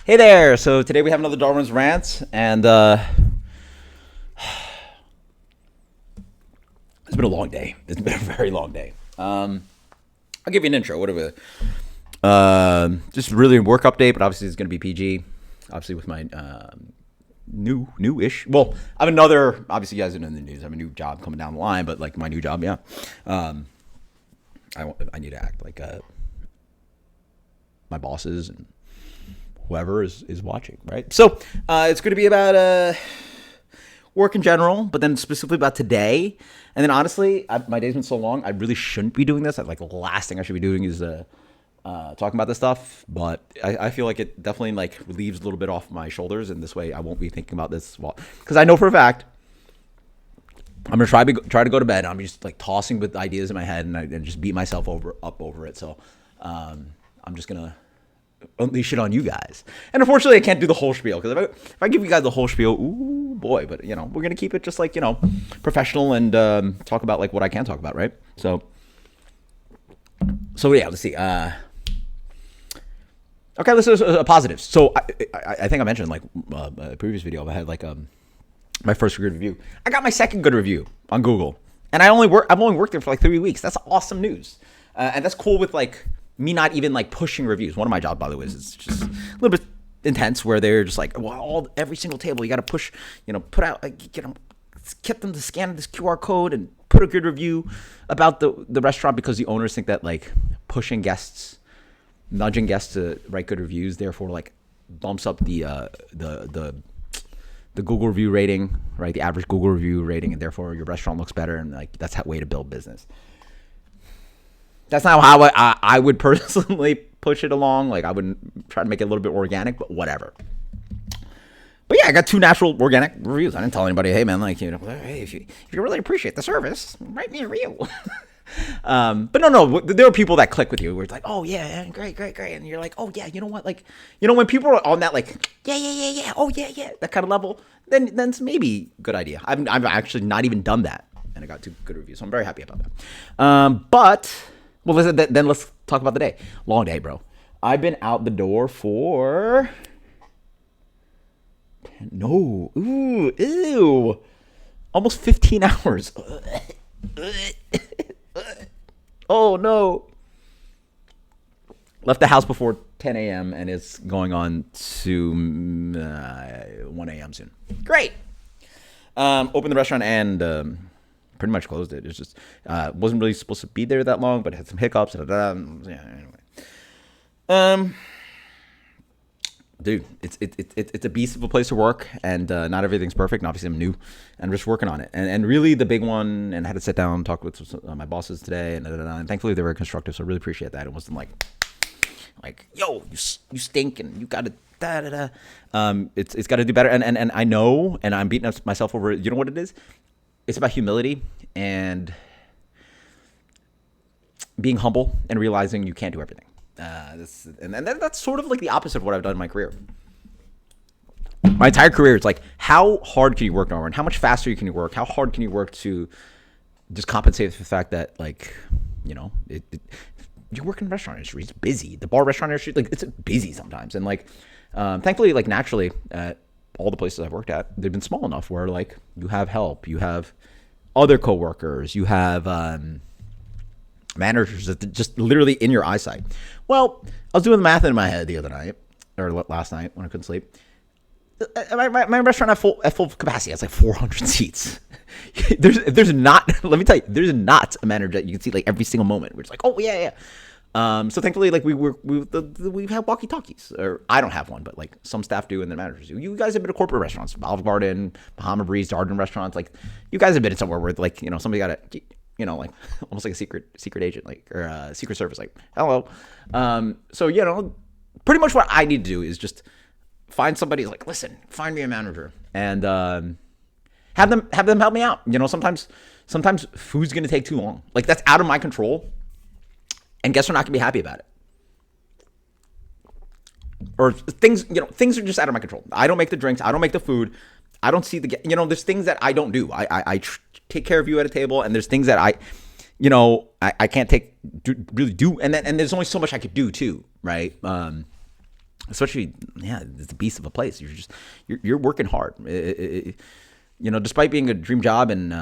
Hey there! So today we have another Darwin's Rants, and it's been a long day. It's been a very long day. I'll give you an intro. Whatever. Just really a work update, but obviously it's going to be PG. Obviously with my new-ish. Well, I have another. Obviously, you guys are in the news. I have a new job coming down the line, but like my new job, yeah. I need to act like my bosses and whoever is watching, right? So it's going to be about work in general, but then specifically about today. And then honestly, my day's been so long, I really shouldn't be doing this. Like the last thing I should be doing is talking about this stuff. But I feel like it definitely like relieves a little bit off my shoulders, and this way I won't be thinking about this. Well, because I know for a fact I'm gonna try to go to bed. I'm just like tossing with ideas in my head, and just beat myself up over it. So I'm just gonna unleash it on you guys. And unfortunately, I can't do the whole spiel because if I give you guys the whole spiel, ooh boy. But you know, we're gonna keep it just like professional and talk about like what I can talk about, right? So yeah, let's see. Okay, let's do positives. So I think I mentioned like a previous video. I had like my first good review. I got my second good review on Google, and I've only worked there for like 3 weeks. That's awesome news, and that's cool with like me not even like pushing reviews. One of my jobs, by the way, is just a little bit intense where they're just like, well, every single table you got to push, put out, get them to scan this QR code and put a good review about the restaurant because the owners think that like pushing guests, nudging guests to write good reviews, therefore like bumps up the Google review rating, right? The average Google review rating, and therefore your restaurant looks better, and like that's that way to build business. That's not how I would personally push it along. Like I wouldn't try to make it a little bit organic, but whatever. But yeah, I got 2 natural organic reviews. I didn't tell anybody, hey man, like hey, if you really appreciate the service, write me a review. But no, there are people that click with you where it's like, oh yeah, great, and you're like, oh yeah, you know what, like when people are on that like yeah, oh yeah, that kind of level, then it's maybe a good idea. I've actually not even done that, and I got 2 good reviews, so I'm very happy about that. But well, listen, then let's talk about the day. Long day, bro. I've been out the door for almost 15 hours. Oh no. Left the house before 10 a.m. and it's going on to 1 a.m. soon. Great. Opened the restaurant and pretty much closed it. It's just wasn't really supposed to be there that long, but it had some hiccups. Yeah, anyway. Dude, it's a beast of a place to work, and not everything's perfect. And obviously, I'm new, and I'm just working on it. And really, the big one, and I had to sit down and talk with my bosses today, and thankfully they were constructive. So I really appreciate that. It wasn't like yo, you stink, and you got to da da da. It's got to do better, and I know, and I'm beating myself over it. You know what it is? It's about humility and being humble and realizing you can't do everything. That's sort of like the opposite of what I've done in my career. My entire career, it's like, how hard can you work, Darwin? How much faster can you work? How hard can you work to just compensate for the fact that, like, you work in the restaurant industry, it's busy. The bar restaurant industry, like, it's busy sometimes. And, like, thankfully, like, naturally, at all the places I've worked at, they've been small enough where, like, you have help. You have other coworkers. You have managers that just literally in your eyesight. Well, I was doing the math in my head the other night, or last night when I couldn't sleep. My restaurant at full capacity has like 400 seats. there's not, let me tell you, there's not a manager that you can see like every single moment. We're just like, oh yeah. So thankfully, like we've had walkie-talkies, or I don't have one, but like some staff do, and the managers do. You guys have been to corporate restaurants, Olive Garden, Bahama Breeze, Darden restaurants. Like you guys have been in somewhere where like somebody got it. Like almost like a secret agent, like, or a secret service, like, hello. So, pretty much what I need to do is just find somebody like, listen, find me a manager and have them help me out. Sometimes food's going to take too long. Like that's out of my control. And guests are not going to be happy about it. Or things are just out of my control. I don't make the drinks. I don't make the food. I don't see there's things that I don't do. I take care of you at a table, and there's things that I can't really do. And there's only so much I could do too, right? especially, yeah, it's a beast of a place. You're working hard. Despite being a dream job and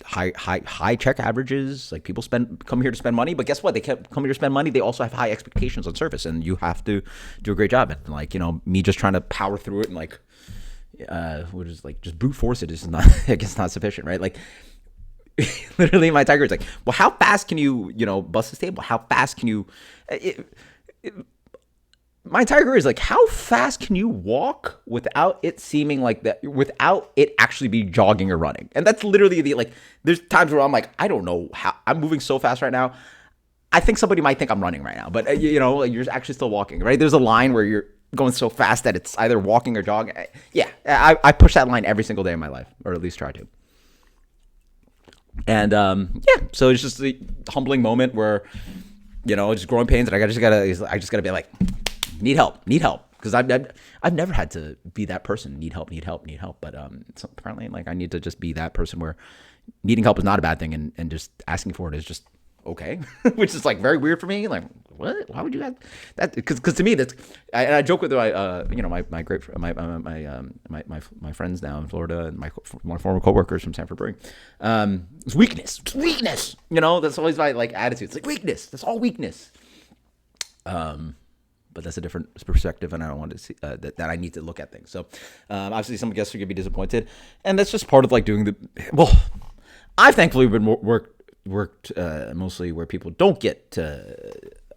high check averages, like people come here to spend money, but guess what? They come here to spend money. They also have high expectations on service, and you have to do a great job. And like, me just trying to power through it and like, just brute force it is not, it's not sufficient, right? Like, literally, my tiger is like, well, how fast can you, bust this table? How fast can you? My tiger is like, how fast can you walk without it seeming like that, without it actually be jogging or running? And that's literally there's times where I'm like, I don't know how I'm moving so fast right now. I think somebody might think I'm running right now, but like you're actually still walking, right? There's a line where you're going so fast that it's either walking or jogging. Yeah, I push that line every single day of my life, or at least try to. And so it's just a humbling moment where, just growing pains, and I just gotta be like, need help, because I've never had to be that person. Need help. But apparently, like, I need to just be that person where needing help is not a bad thing, and just asking for it is just okay, which is like very weird for me. Like, what? Why would you have that? Because to me, that's I joke with my friends now in Florida, and my former coworkers from Sanford Brewing. It's weakness. It's weakness. That's always my like attitude. It's like weakness. That's all weakness. But that's a different perspective, and I don't want to see that I need to look at things. So obviously, some guests are gonna be disappointed, and that's just part of like doing I've thankfully been worked mostly where people don't get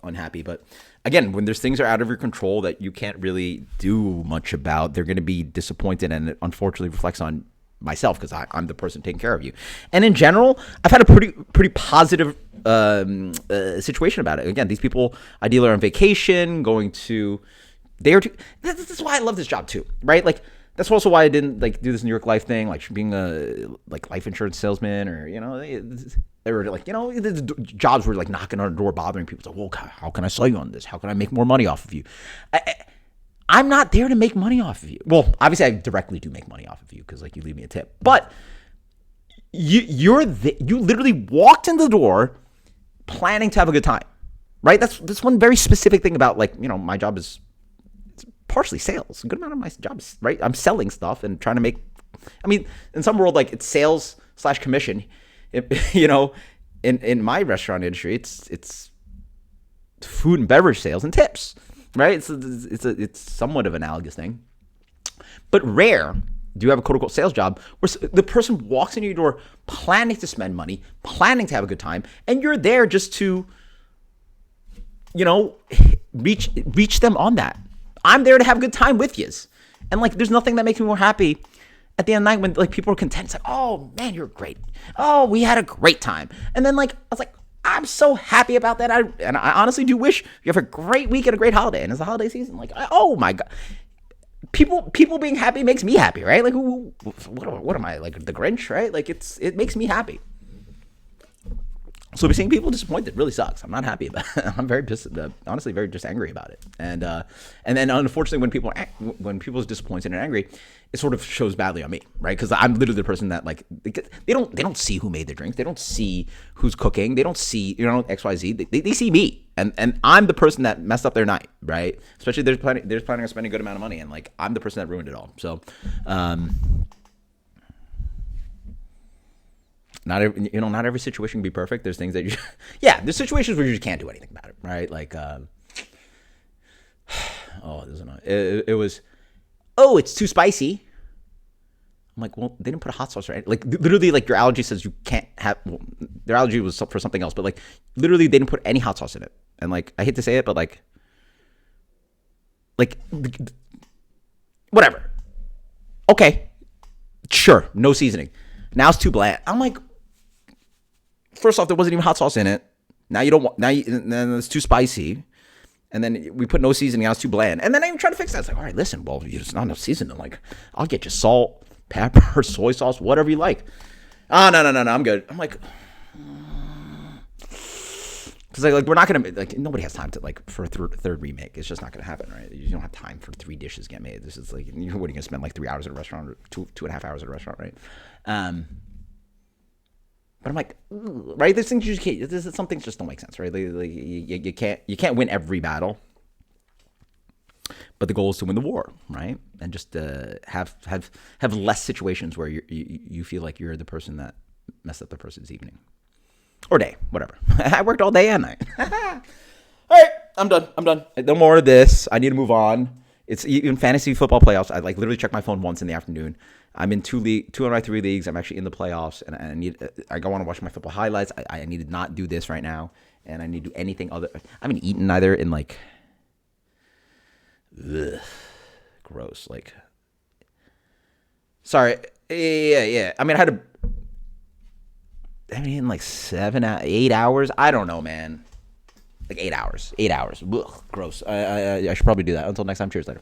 unhappy, but again, when there's things are out of your control that you can't really do much about, they're going to be disappointed, and it unfortunately reflects on myself because I'm the person taking care of you. And in general, I've had a pretty positive situation about it. Again, these people ideally are on vacation, going to this is why I love this job too, right? Like, that's also why I didn't like do this New York Life thing, like being a like life insurance salesman, or they were like the jobs were like knocking on the door, bothering people. It's like, well, how can I sell you on this? How can I make more money off of you? I'm not there to make money off of you. Well, obviously I directly do make money off of you because like you leave me a tip, but you literally walked in the door planning to have a good time, right? That's one very specific thing about like my job is. Partially sales. A good amount of my job is, right? I'm selling stuff and trying to make, in some world, like it's sales / commission. In my restaurant industry, it's food and beverage sales and tips, right? It's somewhat of an analogous thing. But rare do you have a quote unquote sales job where the person walks into your door planning to spend money, planning to have a good time, and you're there just to, reach them on that. I'm there to have a good time with yous. And like, there's nothing that makes me more happy at the end of the night when like people are content. It's like, oh man, you're great. Oh, we had a great time. And then like, I was like, I'm so happy about that. And I honestly do wish you have a great week and a great holiday. And it's the holiday season. Like, oh my God. People being happy makes me happy, right? Like, what am I, like the Grinch, right? Like it makes me happy. So seeing people disappointed really sucks. I'm not happy about it. I'm very pissed, honestly, very just angry about it. And then unfortunately, when people are disappointed and angry, it sort of shows badly on me, right? Because I'm literally the person that like they don't see who made the drinks, they don't see who's cooking, they don't see XYZ. They see me, and I'm the person that messed up their night, right? Especially they're planning on spending a good amount of money, and like I'm the person that ruined it all. So. Not every situation can be perfect. There's things that there's situations where you just can't do anything about it, right? Like, it was, it's too spicy. I'm like, well, they didn't put a hot sauce, right? Like, literally, like your allergy says you can't have. Well, their allergy was for something else, but like, literally, they didn't put any hot sauce in it. And like, I hate to say it, but like, whatever. Okay, sure, no seasoning. Now it's too bland. I'm like. First off, there wasn't even hot sauce in it. Now you don't want. Then it's too spicy, and then we put no seasoning. Now it's too bland. And then I even try to fix that. It's like, all right, listen, well, it's not enough seasoning. Like, I'll get you salt, pepper, soy sauce, whatever you like. Oh no, I'm good. I'm like, because like we're not gonna like nobody has time to like for a third remake. It's just not gonna happen, right? You don't have time for 3 dishes get made. This is like what are you gonna spend like 3 hours at a restaurant or 2.5 hours at a restaurant, right? But I'm like, right? There's things you just can't. Some things just don't make sense, right? Like you can't win every battle. But the goal is to win the war, right? And just have less situations where you feel like you're the person that messed up the person's evening or day, whatever. I worked all day and night. All right, I'm done. No more of this. I need to move on. It's even fantasy football playoffs. I like literally check my phone once in the afternoon. I'm in two of my 3 leagues. I'm actually in the playoffs, and I want to watch my football highlights. I need to not do this right now, and I need to do anything other. I haven't eaten either in like. Ugh, gross. Like, sorry. Yeah. I mean, like 8 hours. I don't know, man. Like 8 hours. Ugh, gross. I should probably do that. Until next time. Cheers later.